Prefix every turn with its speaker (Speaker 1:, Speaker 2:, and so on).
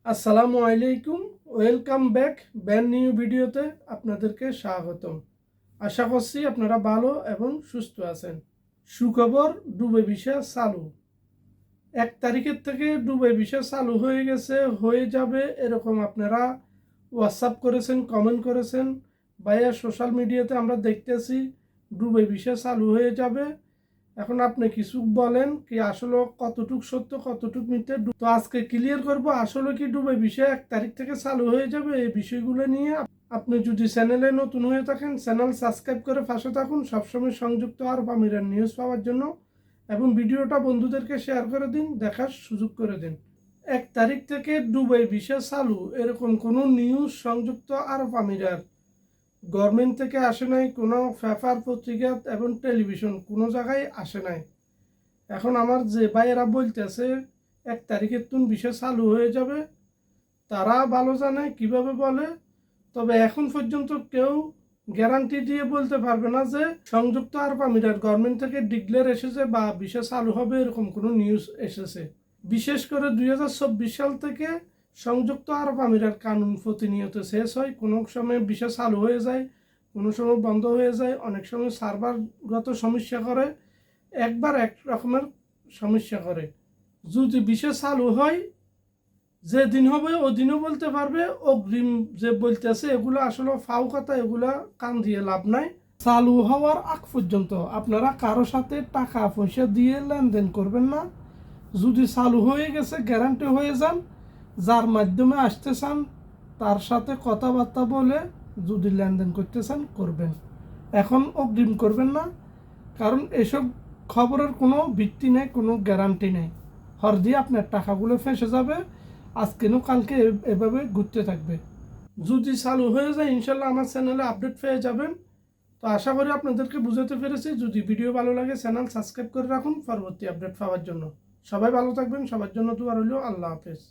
Speaker 1: আসসালামু আলাইকুম, welcome back brand new ভিডিওতে আপনাদেরকে স্বাগতম। আশা করছি আপনারা ভালো এবং সুস্থ আছেন। সুখবর, দুবাই ভিসা চালু। 1 তারিখের থেকে দুবাই ভিসা চালু হয়ে গেছে, হয়ে যাবে এরকম আপনারা হোয়াটসঅ্যাপ করেছেন, কমেন্ট করেছেন। ভাইয়া সোশ্যাল মিডিয়াতে আমরা দেখতেছি দুবাই ভিসা চালু হয়ে যাবে। এখন আপনি কিছু বলেন কি আসলে কতটুক সত্য কতটুক মিথ্যে, তো আজকে ক্লিয়ার করব আসলে কি দুবাই ভিসা 1 তারিখ থেকে চালু হয়ে যাবে। এই বিষয়গুলো নিয়ে আপনি যদি চ্যানেলে নতুন হয়ে থাকেন, চ্যানেল সাবস্ক্রাইব করে পাশে থাকুন সবসময় সংযুক্ত আরব আমিরাত নিউজ পাওয়ার জন্য, এবং ভিডিওটা বন্ধুদেরকে শেয়ার করে দিন, দেখার সুযোগ করে দিন। 1 তারিখ থেকে দুবাই ভিসা চালু এরকম কোনো নিউজ সংযুক্ত আরব আমিরাত গভর্নমেন্ট থেকে আসে নাই, কোনো পেপার পত্রিকা এবং টেলিভিশন কোনো জায়গায় আসে নাই। এখন আমার যে ভাইয়েরা বলতেছে 1 তারিখের তুন ভিসা চালু হয়ে যাবে, তারা ভালো জানে কিভাবে বলে। তবে এখন পর্যন্ত কেউ গ্যারান্টি দিয়ে বলতে পারবে না যে সংযুক্ত আরব আমিরাত গভর্নমেন্ট থেকে ডিক্লেয়ার এসেছে বা ভিসা চালু হবে এরকম কোনো নিউজ এসেছে। বিশেষ করে 2024 সাল থেকে সংযুক্ত আরব আমিরাত কানুন প্রতিনিয়ত শেষ হয়, কোনো সময় ভিসা চালু হয়ে যায়, কোনো সময় বন্ধ হয়ে যায়, অনেক সময় সার্ভারগত সমস্যা করে, একবার এক রকমের সমস্যা করে। যদি ভিসা চালু হয় যে দিন হবে ও দিনও বলতে পারবে, অগ্রিম যে বলতেছে এগুলো আসলে ফাও কথা, এগুলা কান দিয়ে লাভ নাই। চালু হওয়ার আগ পর্যন্ত আপনারা কারো সাথে টাকা পয়সা দিয়ে লেনদেন করবেন না। যদি চালু হয়ে গেছে গ্যারান্টি হয়ে যান, যার মাধ্যমে আসতে চান তার সাথে কথাবার্তা বলে যদি লেনদেন করতে চান করবেন। এখন অগ্রিম করবেন না, কারণ এসব খবরের কোনো ভিত্তি নেই, কোনো গ্যারান্টি নেই। হর দিয়ে আপনার টাকাগুলো ফেঁসে যাবে, আজকে না কালকে এভাবে ঘুরতে থাকবে। যদি চালু হয়ে যায় ইনশাল্লাহ আমার চ্যানেলে আপডেট পেয়ে যাবেন। তো আশা করি আপনাদেরকে বুঝাতে পেরেছি। যদি ভিডিও ভালো লাগে চ্যানেল সাবস্ক্রাইব করে রাখুন পরবর্তী আপডেট পাওয়ার জন্য। সবাই ভালো থাকবেন, সবার জন্য দোয়া রইল। আল্লাহ হাফেজ।